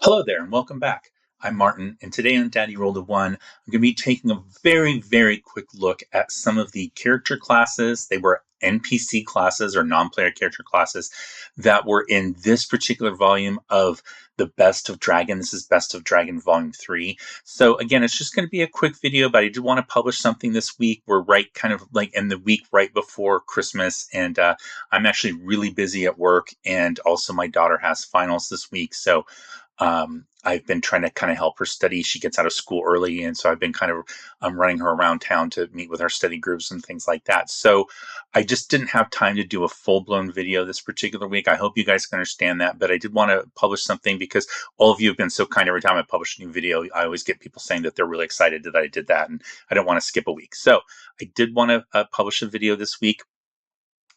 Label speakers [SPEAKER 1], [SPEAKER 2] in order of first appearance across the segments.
[SPEAKER 1] Hello there and welcome back. I'm Martin, and today on Daddy Rolled a One, I'm going to be taking a very, very quick look at some of the character classes. They were NPC classes or non-player character classes that were in this particular volume of the Best of Dragon. This is Best of Dragon Volume 3. So again, it's just going to be a quick video, but I did want to publish something this week. We're right kind of like in the week right before Christmas, and I'm actually really busy at work, and also my daughter has finals this week. So I've been trying to kind of help her study. She gets out of school early, and so I've been kind of running her around town to meet with our study groups and things like that. So I just didn't have time to do a full-blown video this particular week. I hope you guys can understand that, but I did want to publish something because all of you have been so kind. Every time I publish a new video, I always get people saying that they're really excited that I did that, and I don't want to skip a week. So I did want to publish a video this week.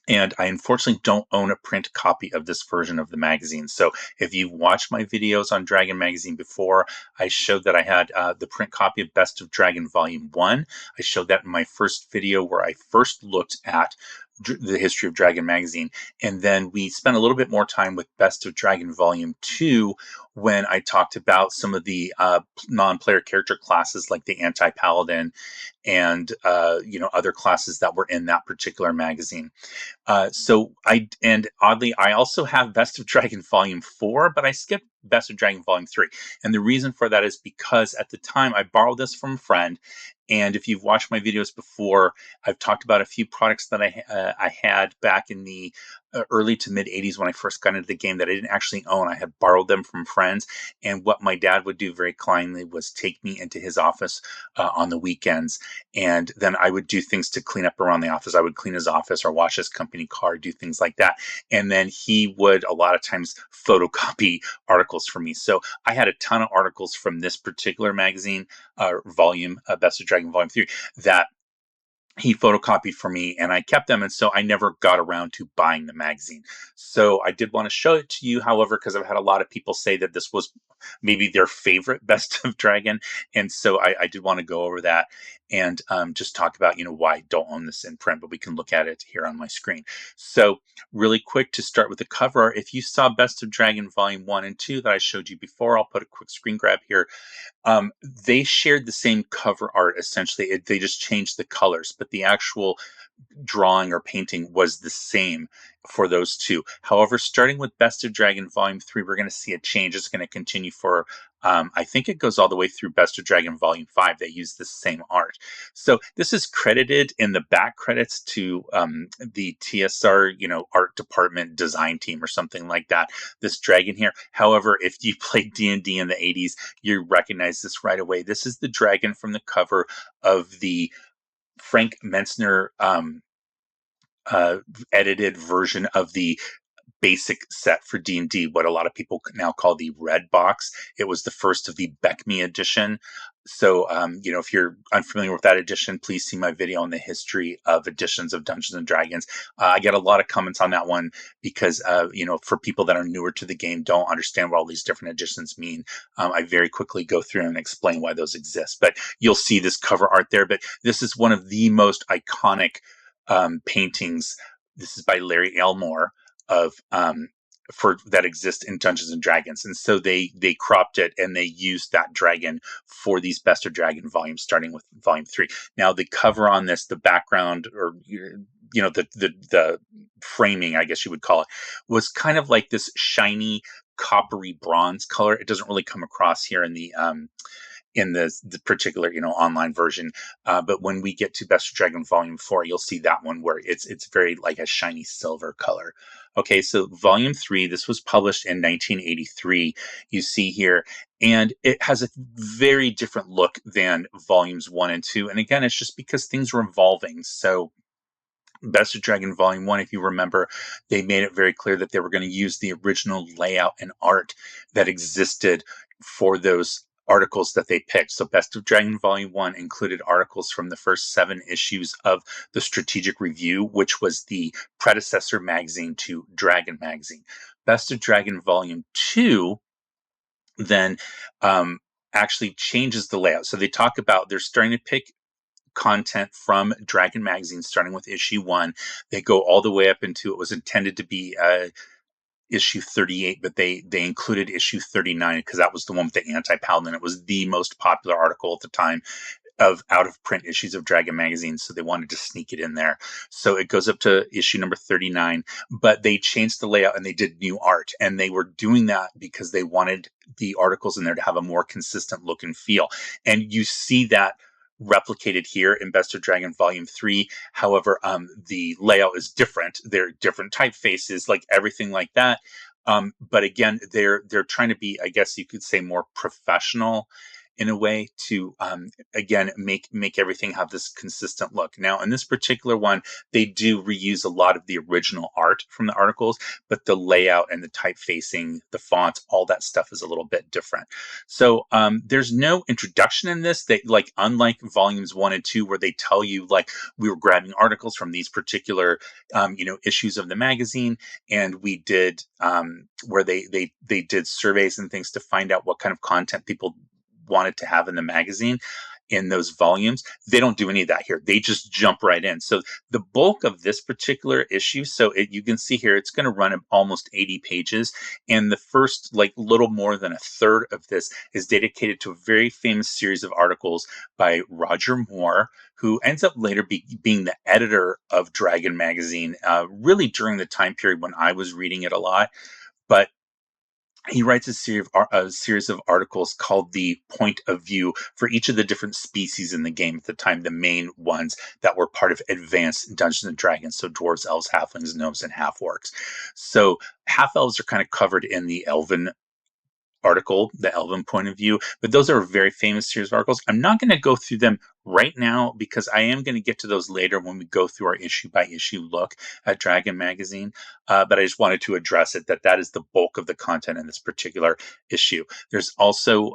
[SPEAKER 1] And I unfortunately don't own a print copy of this version of the magazine. So if you've watched my videos on Dragon Magazine before, I showed that I had the print copy of Best of Dragon Volume 1. I showed that in my first video where I first looked at the history of Dragon Magazine. And then we spent a little bit more time with Best of Dragon Volume 2 when I talked about some of the non-player character classes like the Anti-Paladin and other classes that were in that particular magazine. And oddly, I also have Best of Dragon Volume 4, but I skipped Best of Dragon Volume 3. And the reason for that is because at the time I borrowed this from a friend. And if you've watched my videos before, I've talked about a few products that I had back in the early to mid 80s when I first got into the game that I didn't actually own. I had borrowed them from friends. And what my dad would do very kindly was take me into his office on the weekends. And then I would do things to clean up around the office. I would clean his office or wash his company car, do things like that. And then he would a lot of times photocopy articles for me. So I had a ton of articles from this particular magazine volume, Best of Dragon Volume 3, that he photocopied for me, and I kept them, and so I never got around to buying the magazine. So I did want to show it to you, however, because I've had a lot of people say that this was maybe their favorite Best of Dragon, and so I did want to go over that and just talk about why I don't own this in print, but we can look at it here on my screen. So really quick to start with the cover art, if you saw Best of Dragon Volume 1 and 2 that I showed you before, I'll put a quick screen grab here. They shared the same cover art essentially. They just changed the colors, but the actual drawing or painting was the same for those two. However, starting with Best of Dragon Volume 3, we're going to see a change. It's going to continue for, I think it goes all the way through Best of Dragon Volume 5. They use the same art. So this is credited in the back credits to the TSR, art department design team or something like that, this dragon here. However, if you played D&D in the 80s, you recognize this right away. This is the dragon from the cover of the Frank Metzner edited version of the basic set for D&D, what a lot of people now call the red box. It was the first of the Beckme edition. So, if you're unfamiliar with that edition, please see my video on the history of editions of Dungeons and Dragons. I get a lot of comments on that one because, for people that are newer to the game, don't understand what all these different editions mean. I very quickly go through and explain why those exist. But you'll see this cover art there. But this is one of the most iconic paintings. This is by Larry Elmore of that exist in Dungeons and Dragons, and so they cropped it and they used that dragon for these Best of Dragon volumes, starting with Volume 3. Now the cover on this, the background, or the framing, I guess you would call it, was kind of like this shiny coppery bronze color. It doesn't really come across here in the particular online version, but when we get to Best of Dragon Volume 4, you'll see that one where it's very like a shiny silver color. Okay, so Volume 3, this was published in 1983, you see here, and it has a very different look than Volumes 1 and 2, and again, it's just because things were evolving. So Best of Dragon Volume 1, if you remember, they made it very clear that they were going to use the original layout and art that existed for those articles that they picked. So Best of Dragon Volume 1 included articles from the first 7 issues of the Strategic Review, which was the predecessor magazine to Dragon Magazine. Best of Dragon Volume 2 then actually changes the layout. So they talk about, they're starting to pick content from Dragon Magazine, starting with issue 1. They go all the way up into, it was intended to be issue 38, but they included issue 39 because that was the one with the anti-paladin. It was the most popular article at the time of out of print issues of Dragon magazine, so they wanted to sneak it in there. So it goes up to issue number 39, but they changed the layout and they did new art, and they were doing that because they wanted the articles in there to have a more consistent look and feel. And you see that replicated here in Best of Dragon Volume 3. However, the layout is different. They're different typefaces, like everything like that. But again, they're trying to be, I guess you could say, more professional in a way to again make everything have this consistent look. Now, in this particular one, they do reuse a lot of the original art from the articles, but the layout and the typefacing, the fonts, all that stuff is a little bit different. So there's no introduction in this. They, like, unlike volumes 1 and 2, where they tell you, like, we were grabbing articles from these particular issues of the magazine, and we did where they did surveys and things to find out what kind of content people wanted to have in the magazine in those volumes. They don't do any of that here. They just jump right in. So the bulk of this particular issue, you can see here, it's going to run almost 80 pages. And the first, like, little more than a third of this is dedicated to a very famous series of articles by Roger Moore, who ends up later being the editor of Dragon magazine, really during the time period when I was reading it a lot. But he writes a series of articles called The Point of View for each of the different species in the game at the time, the main ones that were part of advanced Dungeons and Dragons. So dwarves, elves, halflings, gnomes, and half-orcs. So half-elves are kind of covered in the elven article, the Elven Point of View, but those are a very famous series of articles. I'm not going to go through them right now because I am going to get to those later when we go through our issue by issue look at Dragon magazine. But I just wanted to address it, that is the bulk of the content in this particular issue. There's also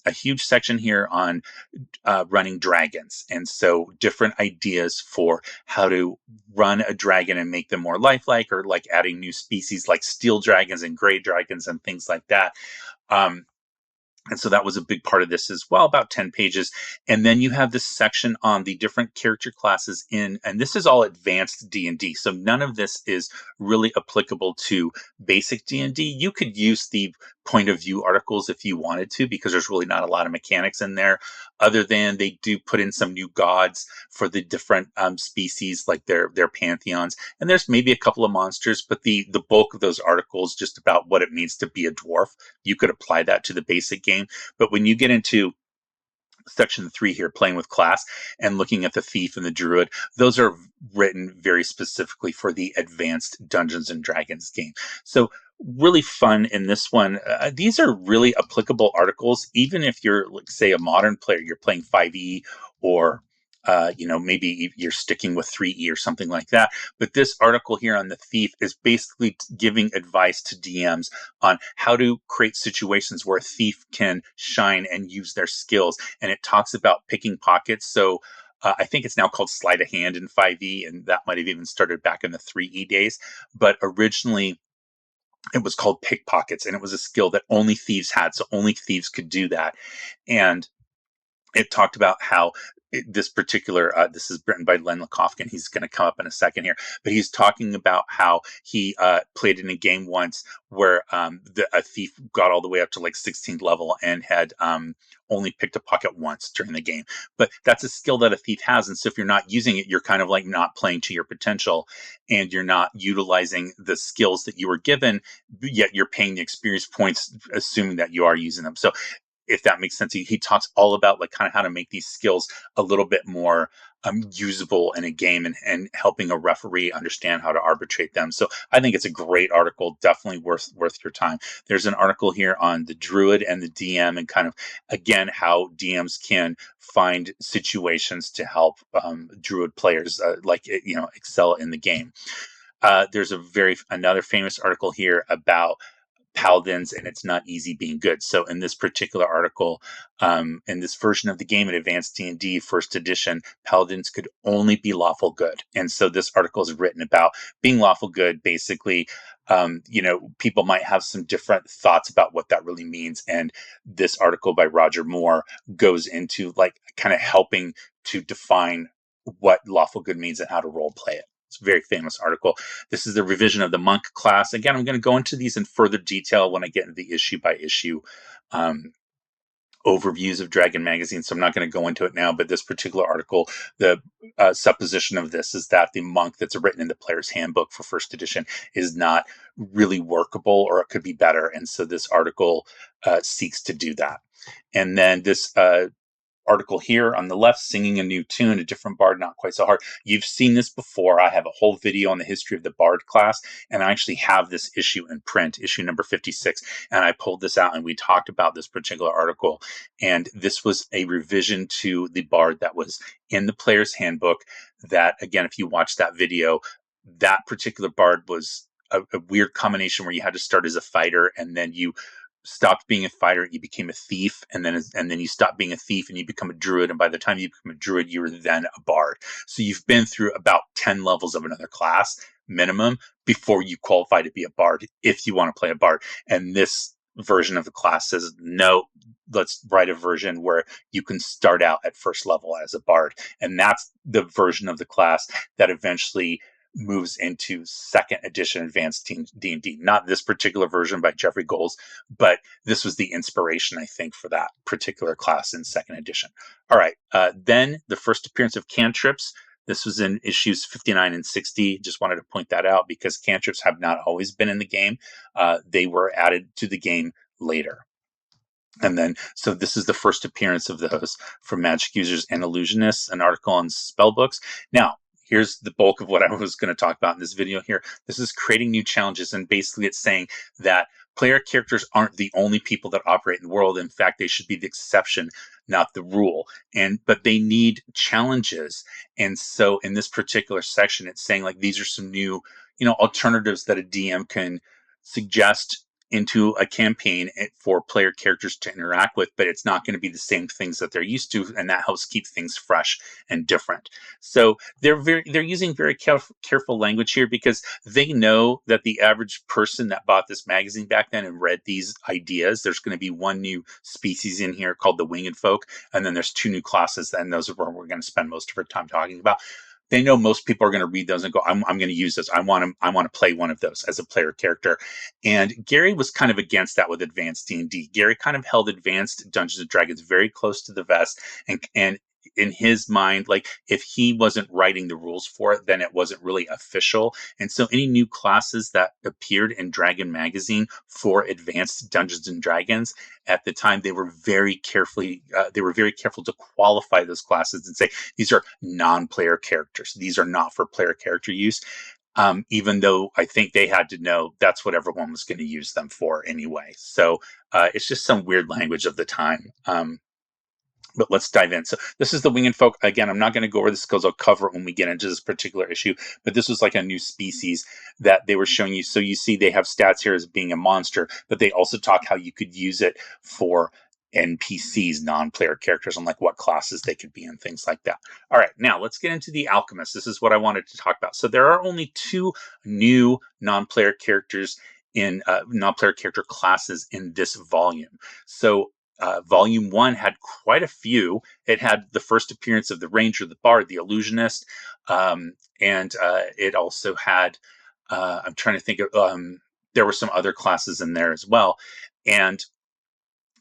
[SPEAKER 1] a huge section here on running dragons, and so different ideas for how to run a dragon and make them more lifelike, or like adding new species like steel dragons and gray dragons and things like that. And so that was a big part of this as well, about 10 pages. And then you have this section on the different character classes and this is all advanced D&D. So none of this is really applicable to basic D&D. You could use the point of view articles if you wanted to, because there's really not a lot of mechanics in there, other than they do put in some new gods for the different species, like their pantheons. And there's maybe a couple of monsters, but the bulk of those articles just about what it means to be a dwarf. You could apply that to the basic game. But when you get into section 3 here, playing with class, and looking at the thief and the druid, those are written very specifically for the advanced Dungeons and Dragons game. So really fun in this one. These are really applicable articles, even if you're, like, say, a modern player, you're playing 5e, or maybe you're sticking with 3e or something like that. But this article here on the thief is basically giving advice to DMs on how to create situations where a thief can shine and use their skills. And it talks about picking pockets. So I think it's now called sleight of hand in 5e, and that might have even started back in the 3e days. But originally, it was called pickpockets, and it was a skill that only thieves had. So only thieves could do that. And it talked about how this particular, this is written by Len Lekofkin. He's going to come up in a second here, but he's talking about how he played in a game once where a thief got all the way up to like 16th level and had only picked a pocket once during the game. But that's a skill that a thief has. And so if you're not using it, you're kind of like not playing to your potential, and you're not utilizing the skills that you were given, yet you're paying the experience points, assuming that you are using them. So if that makes sense, he talks all about, like, kind of how to make these skills a little bit more usable in a game, and helping a referee understand how to arbitrate them. So I think it's a great article, definitely worth your time. There's an article here on the druid and the DM, and kind of, again, how DMs can find situations to help druid players excel in the game. There's another famous article here about paladins, and it's not easy being good. So in this particular article, in this version of the game in Advanced D&D First Edition, paladins could only be lawful good. And so this article is written about being lawful good. Basically, people might have some different thoughts about what that really means. And this article by Roger Moore goes into, like, kind of helping to define what lawful good means and how to role play it. It's a very famous article. This is the revision of the monk class. Again, I'm going to go into these in further detail when I get into the issue by issue overviews of Dragon Magazine, so I'm not going to go into it now, but this particular article, the supposition of this is that the monk that's written in the player's handbook for first edition is not really workable, or it could be better, and so this article seeks to do that. And then this article here on the left, singing a new tune, a different bard, not quite so hard. You've seen this before. I have a whole video on the history of the bard class, and I actually have this issue in print, issue number 56, and I pulled this out and we talked about this particular article. And this was a revision to the bard that was in the player's handbook that, again, if you watch that video, that particular bard was a weird combination where you had to start as a fighter, and then you stopped being a fighter, you became a thief, and then you stopped being a thief and you become a druid, and by the time you become a druid, you were then a bard. So you've been through about 10 levels of another class minimum before you qualify to be a bard, if you want to play a bard. And this version of the class says, no, let's write a version where you can start out at first level as a bard. And that's the version of the class that eventually moves into second edition advanced D&D. Not this particular version by Jeffrey Goals, but this was the inspiration, I think, for that particular class in second edition. All right, then the first appearance of cantrips. This was in issues 59 and 60. Just wanted to point that out because cantrips have not always been in the game. They were added to the game later. And then, so this is the first appearance of those from Magic Users and Illusionists, an article on spellbooks. Now, here's the bulk of what I was going to talk about in this video here. This is creating new challenges, and basically it's saying that player characters aren't the only people that operate in the world. In fact, they should be the exception, not the rule. But they need challenges. And so in this particular section, it's saying like these are some new, alternatives that a DM can suggest into a campaign for player characters to interact with, but it's not going to be the same things that they're used to, and that helps keep things fresh and different. So they're using very careful language here because they know that the average person that bought this magazine back then and read these ideas, there's going to be one new species in here called the winged folk, and then there's two new classes, and those are where we're going to spend most of our time talking about. They know most people are going to read those and go, I'm going to use this. I want to play one of those as a player character. And Gary was kind of against that with Advanced D&D. Gary kind of held Advanced Dungeons and Dragons very close to the vest, and in his mind, like if he wasn't writing the rules for it, then it wasn't really official. And so any new classes that appeared in Dragon Magazine for Advanced Dungeons and Dragons at the time, they were very careful to qualify those classes and say, these are non-player characters. These are not for player character use. Even though I think they had to know that's what everyone was going to use them for anyway. So it's just some weird language of the time. But let's dive in. So this is the winged folk. Again, I'm not going to go over this because I'll cover it when we get into this particular issue. But this was like a new species that they were showing you. So you see they have stats here as being a monster, but they also talk how you could use it for NPCs, non-player characters, and like what classes they could be and things like that. All right, now let's get into the Alchemists. This is what I wanted to talk about. So there are only two new non-player characters in non-player character classes in this volume. So Volume 1 had quite a few. It had the first appearance of the Ranger, the Bard, the Illusionist, and it also had, I'm trying to think of, there were some other classes in there as well. And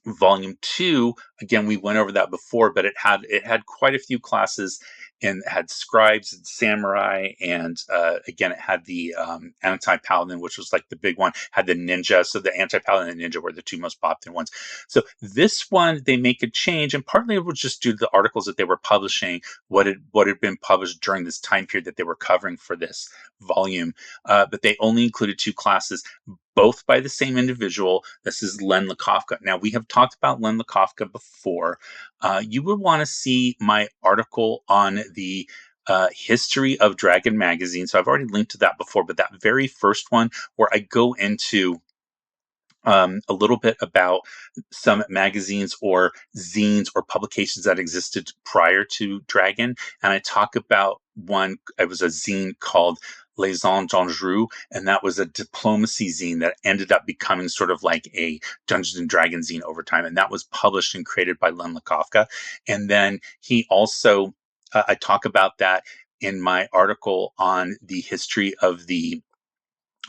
[SPEAKER 1] Volume 2, again, we went over that before, but it had quite a few classes, and it had scribes and samurai, and again, it had the anti-paladin, which was like the big one, had the ninja. So the anti-paladin and ninja were the two most popular ones. So this one, they make a change, and partly it was just due to the articles that they were publishing, what had been published during this time period that they were covering for this volume. But they only included two classes, both by the same individual. This is Len Lakofka. Now, we have talked about Len Lakofka before. You would want to see my article on the history of Dragon Magazine. So I've already linked to that before, but that very first one where I go into a little bit about some magazines or zines or publications that existed prior to Dragon. And I talk about one, it was a zine called Les Ans Dangereux, and that was a diplomacy zine that ended up becoming sort of like a Dungeons and Dragons zine over time. And that was published and created by Len Lakofka. And then he also, I talk about that in my article on the history of the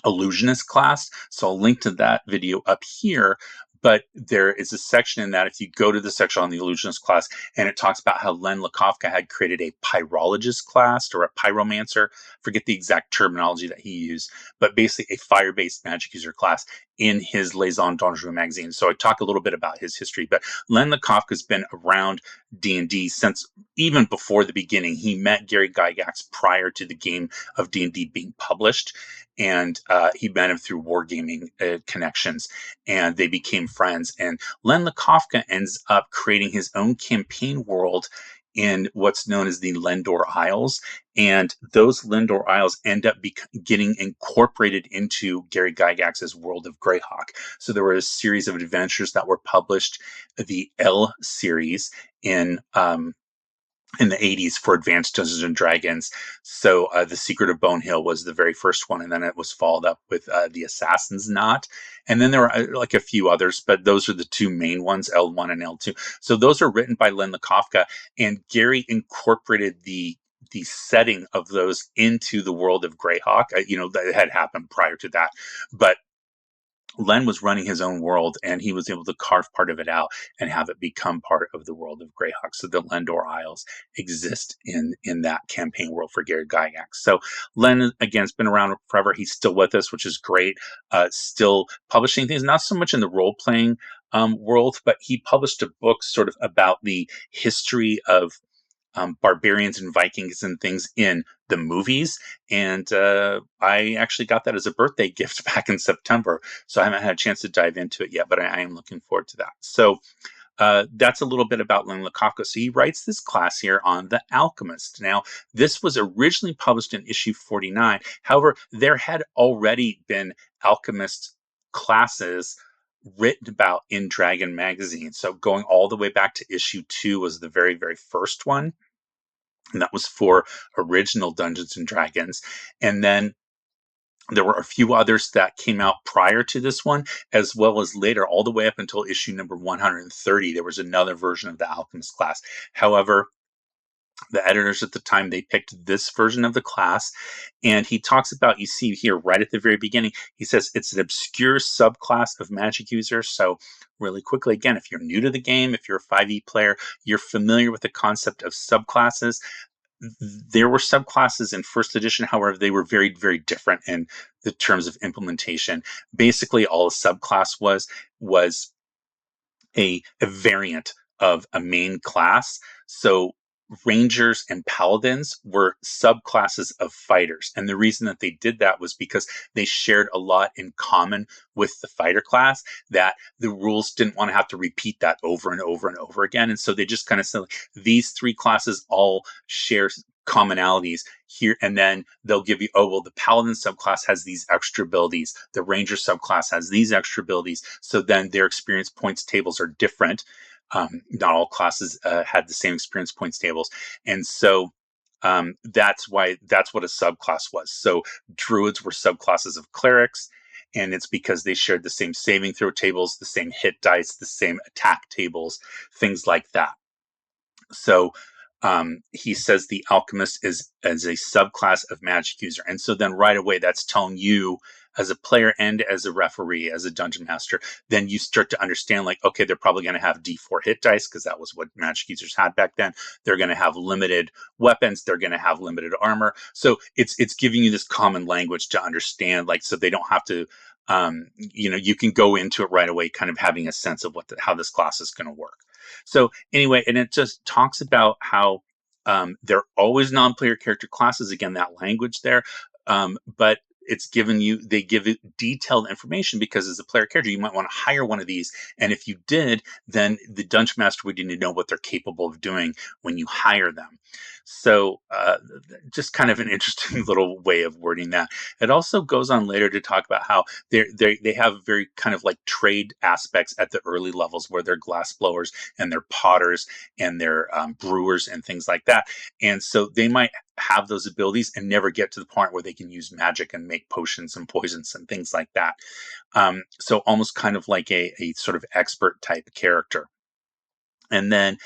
[SPEAKER 1] illusionist class. So I'll link to that video up here. But there is a section in that, if you go to the section on the illusionist class, and it talks about how Len Lakofka had created a pyrologist class or a pyromancer. Forget the exact terminology that he used, but basically a fire-based magic user class in his Les Dangereux magazine. So I talk a little bit about his history, but Len Lakofka has been around D&D since even before the beginning. He met Gary Gygax prior to the game of D&D being published, and he met him through wargaming connections, and they became friends. And Len Lakofka ends up creating his own campaign world in what's known as the Lendor Isles. And those Lendor Isles end up getting incorporated into Gary Gygax's world of Greyhawk. So there were a series of adventures that were published, the L series in the 80s for Advanced Dungeons and Dragons. So The Secret of Bonehill was the very first one, and then it was followed up with The Assassin's Knot. And then there were like a few others, but those are the two main ones, L1 and L2. So those are written by Len Lakofka, and Gary incorporated the setting of those into the world of Greyhawk. That had happened prior to that, but Len was running his own world, and he was able to carve part of it out and have it become part of the world of Greyhawk. So the Lendor Isles exist in that campaign world for Gary Gygax. So Len, again, has been around forever. He's still with us, which is great. Still publishing things, not so much in the role-playing world, but he published a book sort of about the history of barbarians and Vikings and things in the movies. And I actually got that as a birthday gift back in September. So I haven't had a chance to dive into it yet, but I am looking forward to that. So that's a little bit about Len Lakofka. So he writes this class here on The Alchemist. Now, this was originally published in issue 49. However, there had already been Alchemist classes written about in Dragon magazine. So going all the way back to issue 2 was the very, very first one. And that was for original Dungeons and Dragons. And then there were a few others that came out prior to this one, as well as later, all the way up until issue number 130. There was another version of the Alchemist class. However, the editors at the time, they picked this version of the class. And he talks about, you see here right at the very beginning, he says it's an obscure subclass of magic users. So really quickly, again, if you're new to the game, if you're a 5e player, you're familiar with the concept of subclasses. There were subclasses in first edition, however, they were very, very different in the terms of implementation. Basically, all a subclass was a variant of a main class. So Rangers and Paladins were subclasses of fighters. And the reason that they did that was because they shared a lot in common with the fighter class, that the rules didn't want to have to repeat that over and over and over again. And so they just kind of said, these three classes all share commonalities here, and then they'll give you, oh, well, the Paladin subclass has these extra abilities, the Ranger subclass has these extra abilities, so then their experience points tables are different. Not all classes had the same experience points tables, and so that's what a subclass was. So druids were subclasses of clerics, and it's because they shared the same saving throw tables, the same hit dice, the same attack tables, things like that. So he says the alchemist is as a subclass of magic user. And so then right away, that's telling you as a player and as a referee, as a dungeon master, then you start to understand, like, okay, they're probably going to have D4 hit dice because that was what magic users had back then. They're going to have limited weapons. They're going to have limited armor. So it's giving you this common language to understand, like, so they don't have to, you can go into it right away, kind of having a sense of how this class is going to work. So anyway, and it just talks about how they're always non-player character classes. Again, that language there, but it's they give it detailed information, because as a player character, you might want to hire one of these. And if you did, then the dungeon master would need to know what they're capable of doing when you hire them. So just kind of an interesting little way of wording that. It also goes on later to talk about how they have very kind of like trade aspects at the early levels, where they're glass blowers and they're potters and they're brewers and things like that. And so they might have those abilities and never get to the point where they can use magic and make potions and poisons and things like that. So almost kind of like a sort of expert type character. and then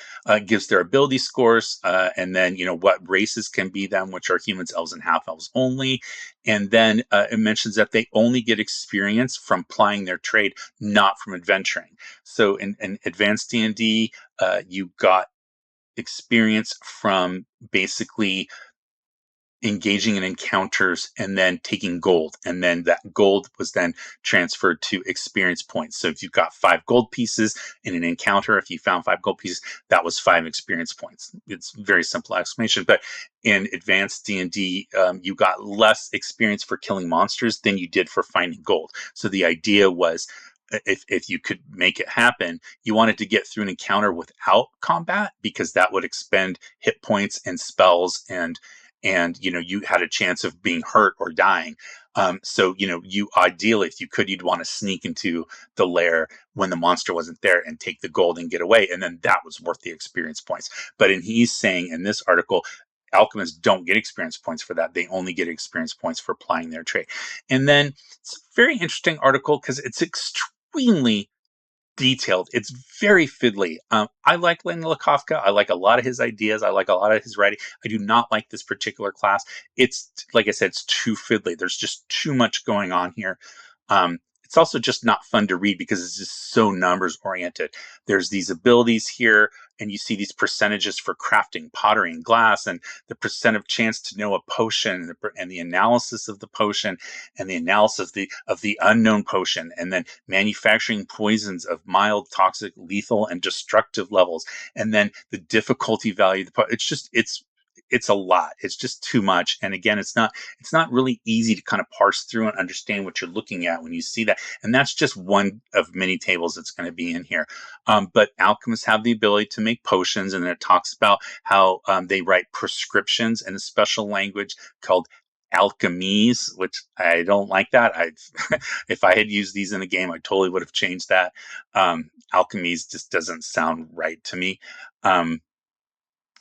[SPEAKER 1] gives their ability scores, and then what races can be them, which are humans, elves, and half elves only. And then it mentions that they only get experience from plying their trade, not from adventuring. So in advanced D&D, you got experience from basically engaging in encounters and then taking gold, and then that gold was then transferred to experience points. So if you've got 5 gold pieces in an encounter, if you found 5 gold pieces, that was 5 experience points. It's a very simple explanation. But in advanced D&D, you got less experience for killing monsters than you did for finding gold. So the idea was, if you could make it happen, you wanted to get through an encounter without combat, because that would expend hit points and spells, and you had a chance of being hurt or dying. So you ideally, if you could, you'd want to sneak into the lair when the monster wasn't there and take the gold and get away, and then that was worth the experience points. But he's saying in this article, alchemists don't get experience points for that. They only get experience points for applying their trade. And then it's a very interesting article because it's extremely detailed. It's very fiddly. I like Len Lakofka. I like a lot of his ideas. I like a lot of his writing. I do not like this particular class. It's, like I said, it's too fiddly. There's just too much going on here. It's also just not fun to read because it's just so numbers oriented. There's these abilities here, and you see these percentages for crafting pottery and glass, and the percent of chance to know a potion, and the analysis of the potion, and the analysis of the unknown potion, and then manufacturing poisons of mild, toxic, lethal, and destructive levels, and then the difficulty value. It's a lot. It's just too much. And again, it's not really easy to kind of parse through and understand what you're looking at when you see that. And that's just one of many tables that's going to be in here. But alchemists have the ability to make potions, and then it talks about how they write prescriptions in a special language called alchemies, which I don't like that. If I had used these in a game, I totally would have changed that. Alchemies just doesn't sound right to me.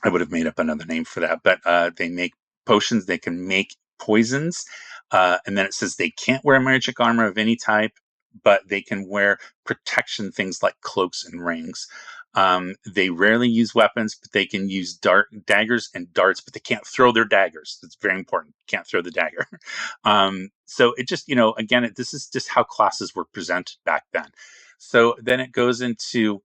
[SPEAKER 1] I would have made up another name for that, but they make potions. They can make poisons, and then it says they can't wear magic armor of any type, but they can wear protection things like cloaks and rings. They rarely use weapons, but they can use daggers and darts, but they can't throw their daggers. It's very important. Can't throw the dagger. So it just, again, this is just how classes were presented back then. So then it goes into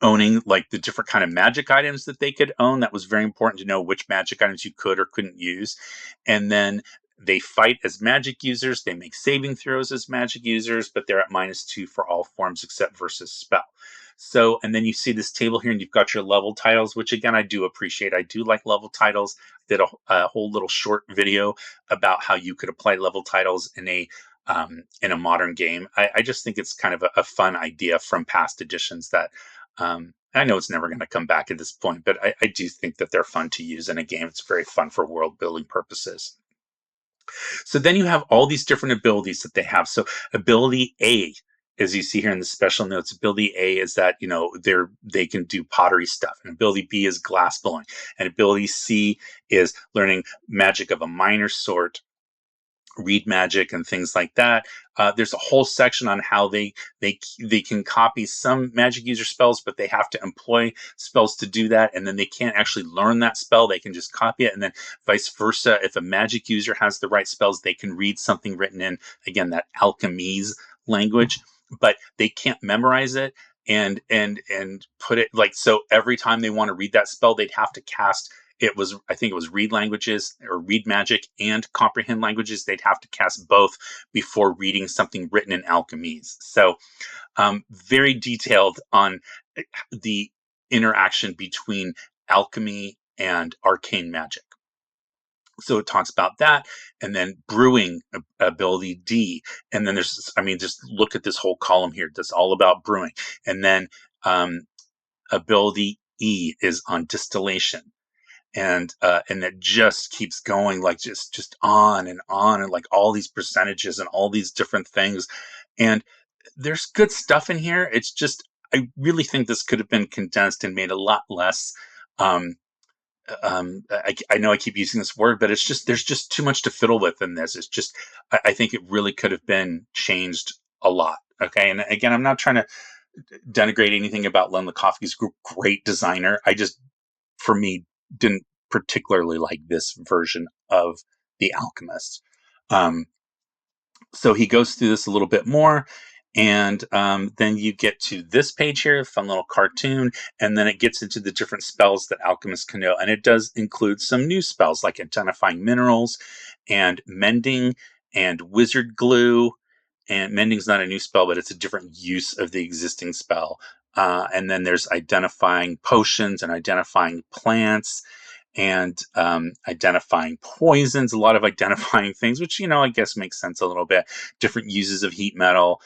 [SPEAKER 1] owning like the different kind of magic items that they could own. That was very important to know which magic items you could or couldn't use. And then they fight as magic users. They make saving throws as magic users, but they're at -2 for all forms except versus spell. So, and then you see this table here, and you've got your level titles, which again, I do appreciate. I do like level titles. Did a whole little short video about how you could apply level titles in a modern game. I just think it's kind of a fun idea from past editions that I know it's never going to come back at this point, but I do think that they're fun to use in a game. It's very fun for world building purposes. So then you have all these different abilities that they have. So ability A, as you see here in the special notes, ability A is that, they can do pottery stuff. And ability B is glass blowing. And ability C is learning magic of a minor sort, read magic and things like that. There's a whole section on how they can copy some magic user spells, but they have to employ spells to do that, and then they can't actually learn that spell. They can just copy it, and then vice versa. If a magic user has the right spells, they can read something written in, again, that alchemies language, but they can't memorize it and put it like, so every time they want to read that spell, they'd have to cast. I think it was read languages or read magic and comprehend languages. They'd have to cast both before reading something written in alchemies. So very detailed on the interaction between alchemy and arcane magic. So it talks about that, and then brewing ability D, and then just look at this whole column here. That's all about brewing. And then ability E is on distillation. And it just keeps going, like just on, and like all these percentages and all these different things. And there's good stuff in here. It's just, I really think this could have been condensed and made a lot less. I know I keep using this word, but there's just too much to fiddle with in this. It's just, I think it really could have been changed a lot. Okay. And again, I'm not trying to denigrate anything about Len Lakofsky's great designer. I just, for me, didn't particularly like this version of The Alchemist. So he goes through this a little bit more. And then you get to this page here, fun little cartoon, and then it gets into the different spells that alchemists can know. And it does include some new spells like identifying minerals and mending and wizard glue. And mending's not a new spell, but it's a different use of the existing spell. And then there's identifying potions and identifying plants and identifying poisons, a lot of identifying things, which, I guess makes sense a little bit. Different uses of heat metal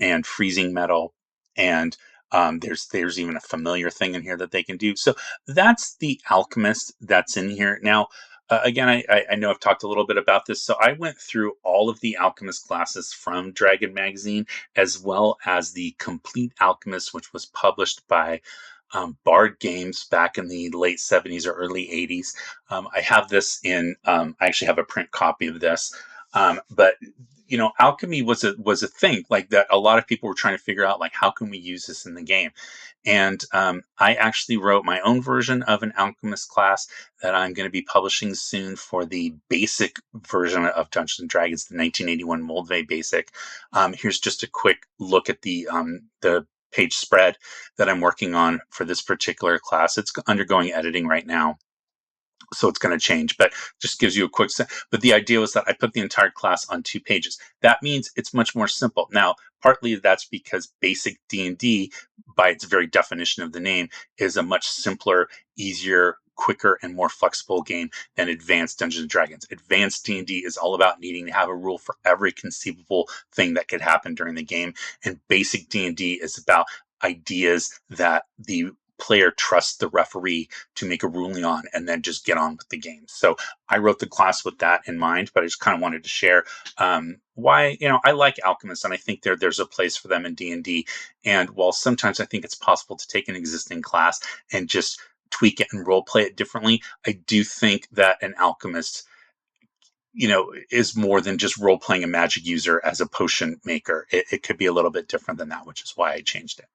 [SPEAKER 1] and freezing metal. And there's even a familiar thing in here that they can do. So that's the Alchemist that's in here. Now, again, I know I've talked a little bit about this. So I went through all of the Alchemist classes from Dragon Magazine, as well as the Complete Alchemist, which was published by Bard Games back in the late 70s or early 80s. I have this I actually have a print copy of this. But alchemy was a thing like that. A lot of people were trying to figure out, like, how can we use this in the game? And I actually wrote my own version of an alchemist class that I'm going to be publishing soon for the basic version of Dungeons and Dragons, the 1981 Moldvay Basic. Here's just a quick look at the page spread that I'm working on for this particular class. It's undergoing editing right now, so it's going to change, but just gives you a quick sense. But the idea was that I put the entire class on 2 pages. That means it's much more simple. Now, partly that's because basic D&D, by its very definition of the name, is a much simpler, easier, quicker, and more flexible game than Advanced Dungeons and Dragons. Advanced D&D is all about needing to have a rule for every conceivable thing that could happen during the game, and basic D&D is about ideas that the player trusts the referee to make a ruling on, and then just get on with the game. So I wrote the class with that in mind, but I just kind of wanted to share why I like alchemists, and I think there's a place for them in D&D. And while sometimes I think it's possible to take an existing class and just tweak it and role play it differently, I do think that an alchemist is more than just role playing a magic user as a potion maker. It could be a little bit different than that, which is why I changed it.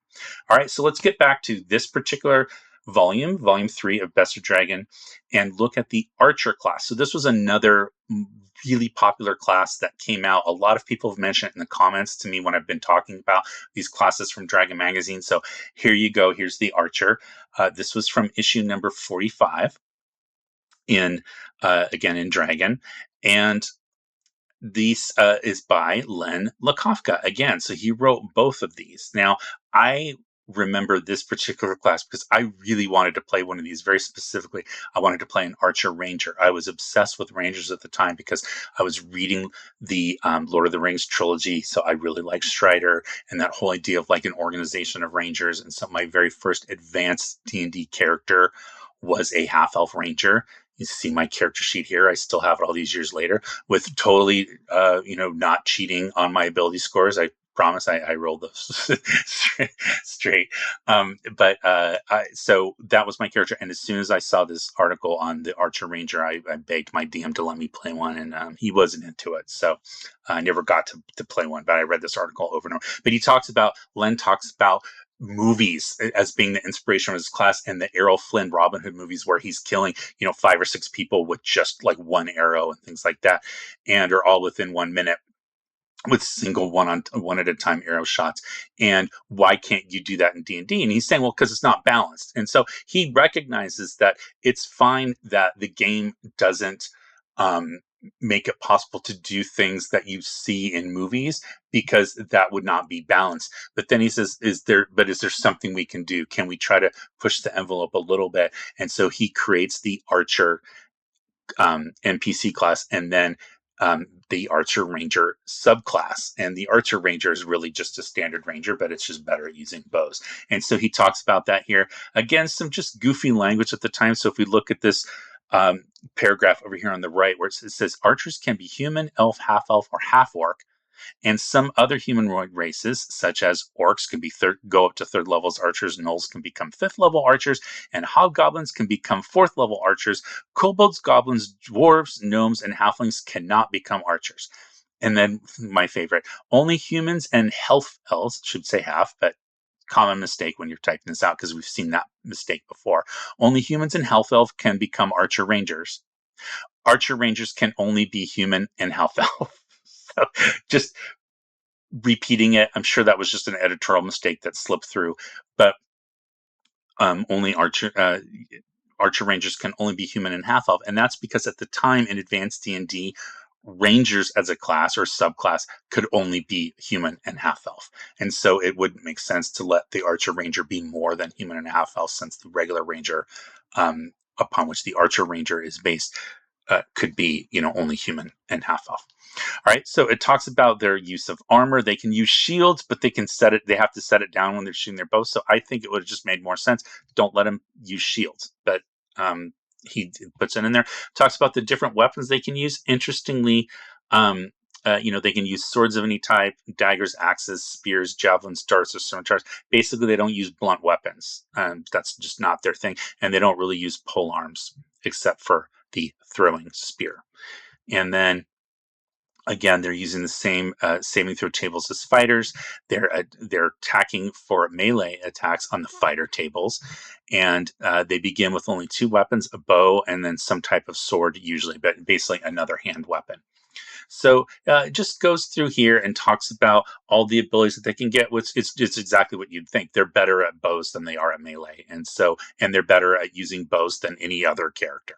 [SPEAKER 1] All right, so let's get back to this particular volume 3 of Best of Dragon, and look at the Archer class. So this was another really popular class that came out. A lot of people have mentioned it in the comments to me when I've been talking about these classes from Dragon Magazine. So here you go. Here's the Archer. This was from issue number 45 in Dragon. And this is by Len Lakofsky again. So he wrote both of these. Now, I remember this particular class because I really wanted to play one of these very specifically. I wanted to play an Archer Ranger. I was obsessed with Rangers at the time because I was reading the Lord of the Rings trilogy. So I really liked Strider and that whole idea of like an organization of Rangers. And so my very first advanced D&D character was a half-elf Ranger. You see my character sheet here. I still have it all these years later with totally, not cheating on my ability scores. I promise I rolled those straight. So that was my character. And as soon as I saw this article on the Archer Ranger, I begged my DM to let me play one, and he wasn't into it. So I never got to play one, but I read this article over and over. But Len talks about movies as being the inspiration of his class, and the Errol Flynn Robin Hood movies where he's killing 5 or 6 people with just like one arrow and things like that, and are all within 1 minute with single one at a time arrow shots. And why can't you do that in D&D? And he's saying, well, because it's not balanced. And so he recognizes that it's fine that the game doesn't make it possible to do things that you see in movies, because that would not be balanced. But then he says, is there something we can do? Can we try to push the envelope a little bit? And so he creates the Archer NPC class, and then the Archer Ranger subclass. And the Archer Ranger is really just a standard Ranger, but it's just better at using bows. And so he talks about that here. Again, some just goofy language at the time. So if we look at this paragraph over here on the right, where it says archers can be human, elf, half-elf, or half-orc, and some other humanoid races, such as orcs, can be go up to 3rd level as archers, gnolls can become 5th level archers, and hobgoblins can become 4th level archers. Kobolds, goblins, dwarves, gnomes, and halflings cannot become archers. And then my favorite, only humans and half elves, should say half, but common mistake when you're typing this out, because we've seen that mistake before. Only humans and half elf can become archer rangers. Archer rangers can only be human and half elf. So just repeating it. I'm sure that was just an editorial mistake that slipped through, but only archer rangers can only be human and half elf, and that's because at the time in advanced D&D, rangers as a class or subclass could only be human and half elf, and so it wouldn't make sense to let the archer ranger be more than human and half elf, since the regular ranger, upon which the archer ranger is based, could be only human and half elf. All right, so it talks about their use of armor. They can use shields, but they have to set it down when they're shooting their bow. So I think it would have just made more sense. Don't let them use shields. But he puts it in there. Talks about the different weapons they can use. Interestingly, they can use swords of any type, daggers, axes, spears, javelins, darts, or scimitars. Basically, they don't use blunt weapons. That's just not their thing. And they don't really use pole arms, except for the throwing spear. And then again, they're using the same saving throw tables as fighters. They're attacking for melee attacks on the fighter tables, and they begin with only 2 weapons: a bow and then some type of sword, usually, but basically another hand weapon. So it just goes through here and talks about all the abilities that they can get. It's exactly what you'd think. They're better at bows than they are at melee, and they're better at using bows than any other character.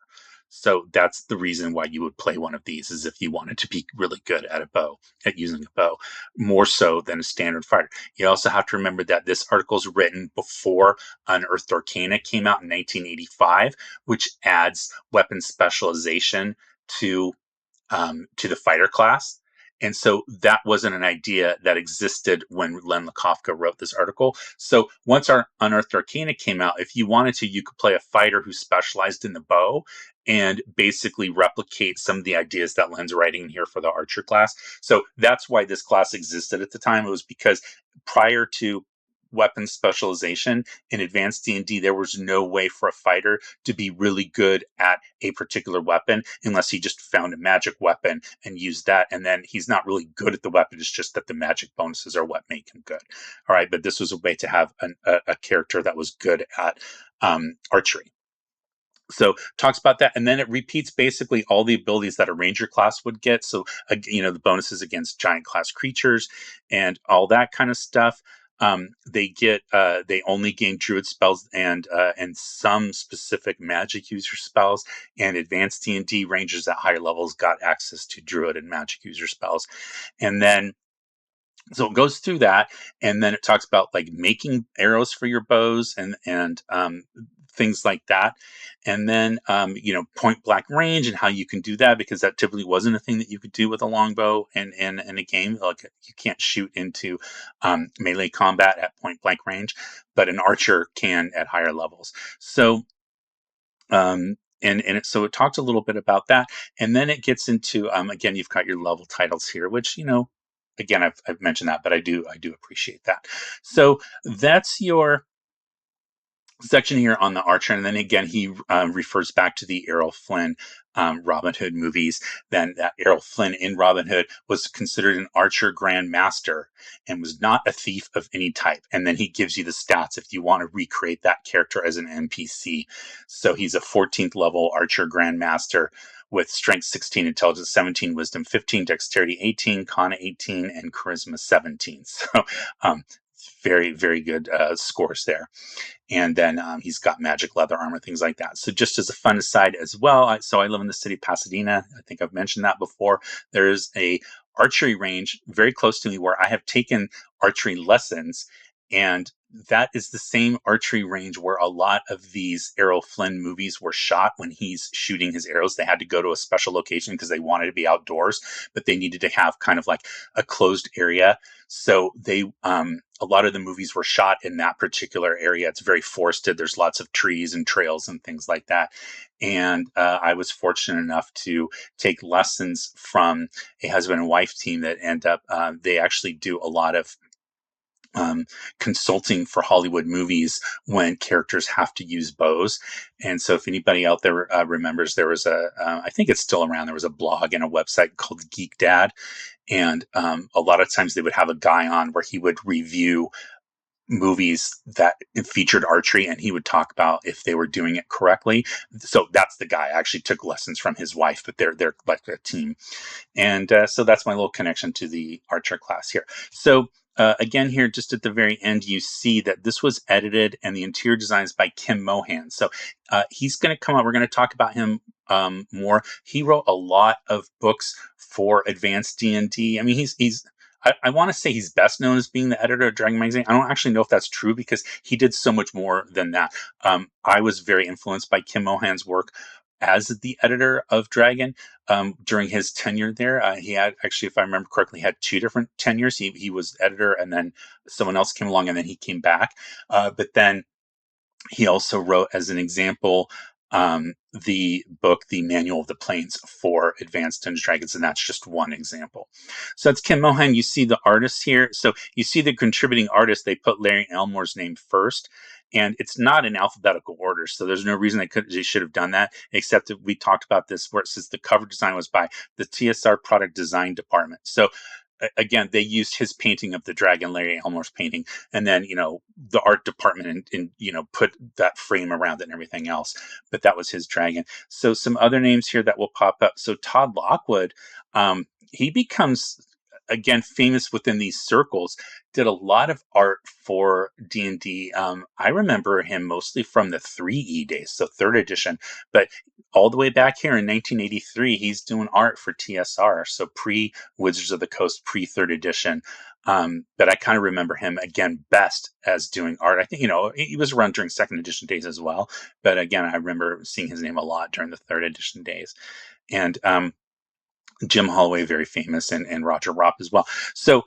[SPEAKER 1] So that's the reason why you would play one of these, is if you wanted to be really good at at using a bow, more so than a standard fighter. You also have to remember that this article is written before Unearthed Arcana came out in 1985, which adds weapon specialization to the fighter class. And so that wasn't an idea that existed when Len Lakofka wrote this article. So once our Unearthed Arcana came out, if you wanted to, you could play a fighter who specialized in the bow and basically replicate some of the ideas that Len's writing here for the archer class. So that's why this class existed at the time. It was because prior to weapon specialization in advanced D&D, there was no way for a fighter to be really good at a particular weapon unless he just found a magic weapon and used that, and then he's not really good at the weapon. It's just that the magic bonuses are what make him good. All right, but this was a way to have a character that was good at archery. So talks about that, and then it repeats basically all the abilities that a ranger class would get. So the bonuses against giant class creatures and all that kind of stuff. They only gain druid spells and some specific magic user spells, and advanced D&D rangers at higher levels got access to druid and magic user spells. And then so it goes through that, and then it talks about like making arrows for your bows and things like that. And then point blank range and how you can do that, because that typically wasn't a thing that you could do with a longbow in a game. Like, you can't shoot into melee combat at point blank range, but an archer can at higher levels. So so it talks a little bit about that, and then it gets into again, you've got your level titles here, which again, I've mentioned that, but I do appreciate that. So that's your section here on the archer, and then again he refers back to the Errol Flynn Robin Hood movies. Then that Errol Flynn in Robin Hood was considered an archer grand master and was not a thief of any type. And then he gives you the stats if you want to recreate that character as an NPC. So he's a 14th level archer grand master with strength 16, intelligence 17, wisdom 15, dexterity 18, con 18, and charisma 17. So very, very good scores there. And then he's got magic leather armor, things like that. So just as a fun aside as well, I live in the city of Pasadena. I think I've mentioned that before. There is a archery range very close to me where I have taken archery lessons, and that is the same archery range where a lot of these Errol Flynn movies were shot. When he's shooting his arrows, they had to go to a special location because they wanted to be outdoors, but they needed to have kind of like a closed area. So they, a lot of the movies were shot in that particular area. It's very forested. There's lots of trees and trails and things like that. And I was fortunate enough to take lessons from a husband and wife team that end up, they actually do a lot of consulting for Hollywood movies when characters have to use bows. And so if anybody out there remembers, there was I think it's still around, there was a blog and a website called Geek Dad. And a lot of times they would have a guy on where he would review movies that featured archery, and he would talk about if they were doing it correctly. So that's the guy. I actually took lessons from his wife, but they're like a team. And so that's my little connection to the Archer class here. So again, here just at the very end, you see that this was edited and the interior designs by Kim Mohan. So he's going to come up. We're going to talk about him more. He wrote a lot of books for advanced D&D. I mean, I want to say he's best known as being the editor of Dragon Magazine. I don't actually know if that's true because he did so much more than that. I was very influenced by Kim Mohan's work as the editor of Dragon during his tenure there. He had actually, if I remember correctly, had 2 different tenures. He was editor, and then someone else came along, and then he came back. But then he also wrote, as an example, the book, The Manual of the Planes for Advanced Dungeons & Dragons, and that's just one example. So that's Kim Mohan. You see the artists here. So you see the contributing artists. They put Larry Elmore's name first, and it's not in alphabetical order, so there's no reason they should have done that, except that we talked about this where it says the cover design was by the TSR Product Design Department. So again, they used his painting of the dragon, Larry Elmore's painting, and then the art department and put that frame around it and everything else. But that was his dragon. So some other names here that will pop up. So Todd Lockwood, he becomes again famous within these circles. Did a lot of art for D&D. I remember him mostly from the 3E days, so 3rd edition, but all the way back here in 1983, he's doing art for TSR, so pre-Wizards of the Coast, pre-3rd edition. But I kind of remember him, again, best as doing art. I think, he was around during 2nd edition days as well, but again, I remember seeing his name a lot during the 3rd edition days. And Jim Holloway, very famous, and Roger Ropp as well. So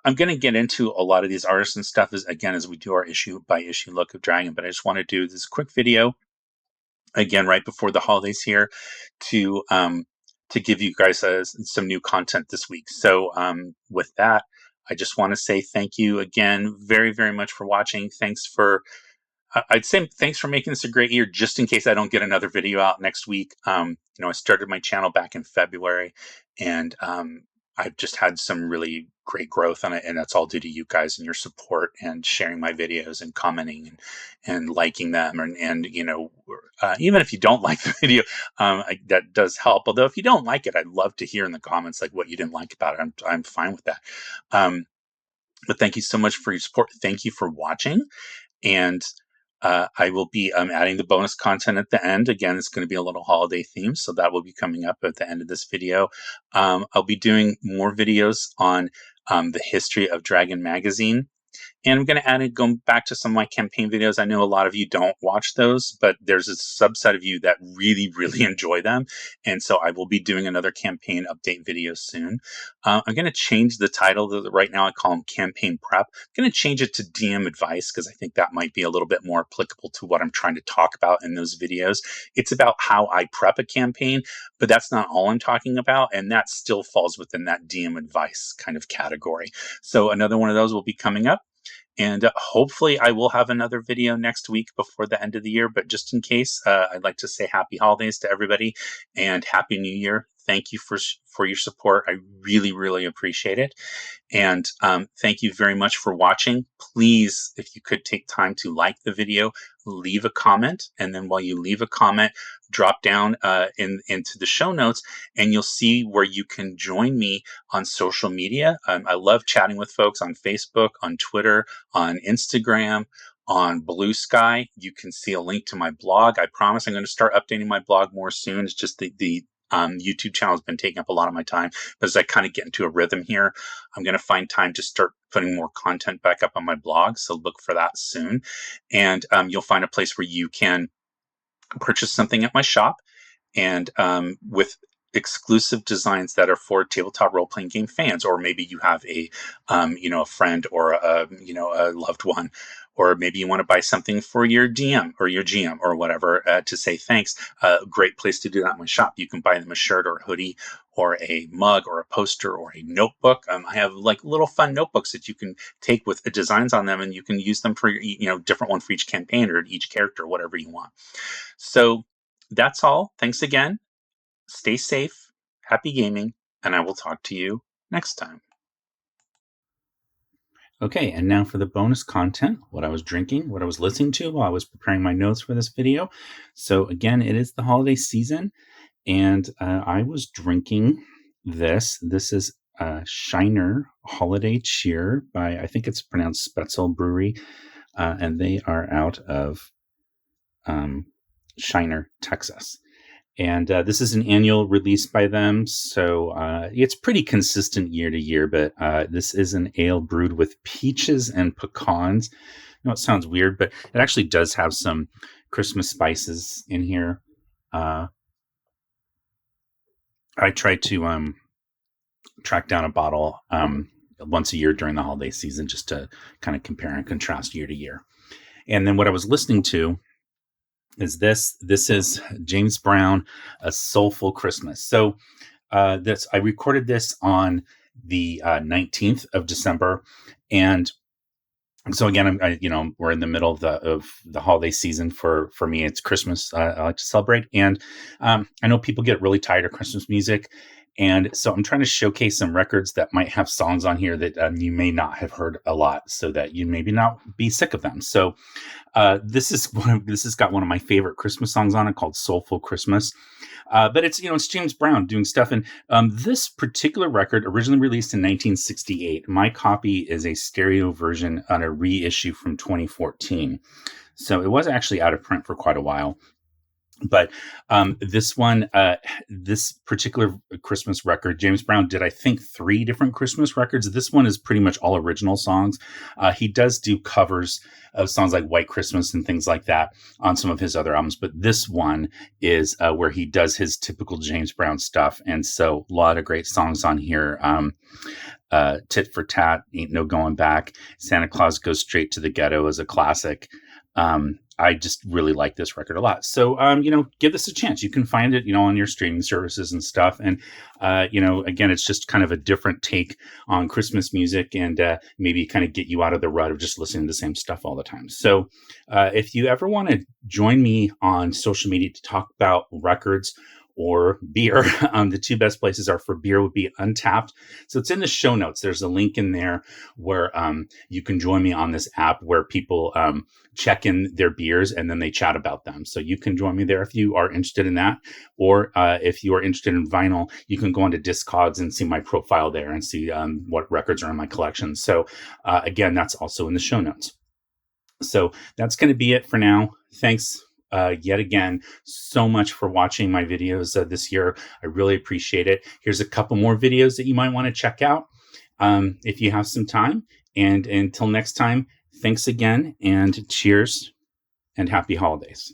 [SPEAKER 1] I'm going to get into a lot of these artists and stuff as we do our issue by issue look of Dragon, but I just want to do this quick video again right before the holidays here to give you guys some new content this week. So with that, I just want to say thank you again very, very much for watching. I'd say thanks for making this a great year, just in case I don't get another video out next week. I started my channel back in February, and I've just had some really great growth on it, and that's all due to you guys and your support and sharing my videos and commenting and liking them. And even if you don't like the video, that does help. Although if you don't like it, I'd love to hear in the comments like what you didn't like about it. I'm fine with that. But thank you so much for your support. Thank you for watching. And I will be adding the bonus content at the end. Again, it's going to be a little holiday theme, so that will be coming up at the end of this video. I'll be doing more videos on the history of Dragon Magazine. And I'm going to add it, going back to some of my campaign videos. I know a lot of you don't watch those, but there's a subset of you that really, really enjoy them. And so I will be doing another campaign update video soon. I'm going to change the title. Right now I call them Campaign Prep. I'm going to change it to DM Advice because I think that might be a little bit more applicable to what I'm trying to talk about in those videos. It's about how I prep a campaign, but that's not all I'm talking about. And that still falls within that DM Advice kind of category. So another one of those will be coming up. And hopefully I will have another video next week before the end of the year. But just in case, I'd like to say happy holidays to everybody and happy new year. Thank you for your support. I really, really appreciate it. And thank you very much for watching. Please, if you could take time to like the video, leave a comment. And then while you leave a comment, drop down into the show notes and you'll see where you can join me on social media. I love chatting with folks on Facebook, on Twitter, on Instagram, on Blue Sky. You can see a link to my blog. I promise I'm going to start updating my blog more soon. It's just the YouTube channel has been taking up a lot of my time, but as I kind of get into a rhythm here, I'm going to find time to start putting more content back up on my blog. So look for that soon. And you'll find a place where you can purchase something at my shop, and with exclusive designs that are for tabletop role-playing game fans, or maybe you have a friend or a loved one, or maybe you want to buy something for your DM or your GM or whatever to say thanks. Great place to do that in my shop. You can buy them a shirt or a hoodie or a mug or a poster or a notebook. I have like little fun notebooks that you can take with the designs on them, and you can use them for different one for each campaign or each character, whatever you want. So that's all. Thanks again. Stay safe. Happy gaming. And I will talk to you next time.
[SPEAKER 2] Okay, and now for the bonus content, what I was drinking, what I was listening to while I was preparing my notes for this video. So again, it is the holiday season, and I was drinking this. This is Shiner Holiday Cheer by, I think it's pronounced SPOETZL Brewery, and they are out of Shiner, Texas. And this is an annual release by them, so it's pretty consistent year to year. But this is an ale brewed with peaches and pecans. I know it sounds weird, but it actually does have some Christmas spices in here. I try to track down a bottle once a year during the holiday season just to kind of compare and contrast year to year. And then what I was listening to is this. This is James Brown, A Soulful Christmas. So I recorded this on the 19th of December, and so again, we're in the middle of the holiday season. For me, it's Christmas. I like to celebrate, and I know people get really tired of Christmas music, and so I'm trying to showcase some records that might have songs on here that you may not have heard a lot, so that you maybe not be sick of them. So this has got one of my favorite Christmas songs on it called "Soulful Christmas." But it's James Brown doing stuff, and this particular record originally released in 1968. My copy is a stereo version on a reissue from 2014, so it was actually out of print for quite a while. But this particular Christmas record, James Brown did, I think, 3 different Christmas records. This one is pretty much all original songs. He does do covers of songs like White Christmas and things like that on some of his other albums. But this one is where he does his typical James Brown stuff. And so a lot of great songs on here. Tit for Tat, Ain't No Going Back. Santa Claus Goes Straight to the Ghetto is a classic. I just really like this record a lot. So, give this a chance. You can find it, on your streaming services and stuff. And, again, it's just kind of a different take on Christmas music, and maybe kind of get you out of the rut of just listening to the same stuff all the time. So if you ever want to join me on social media to talk about records or beer, the 2 best places are for beer would be Untappd. So it's in the show notes. There's a link in there where you can join me on this app where people check in their beers and then they chat about them. So you can join me there if you are interested in that. Or if you are interested in vinyl, you can go onto Discogs and see my profile there and see what records are in my collection. So again, that's also in the show notes. So that's going to be it for now. Thanks yet again so much for watching my videos this year. I really appreciate it. Here's a couple more videos that you might want to check out if you have some time. And until next time, thanks again, and cheers and happy holidays.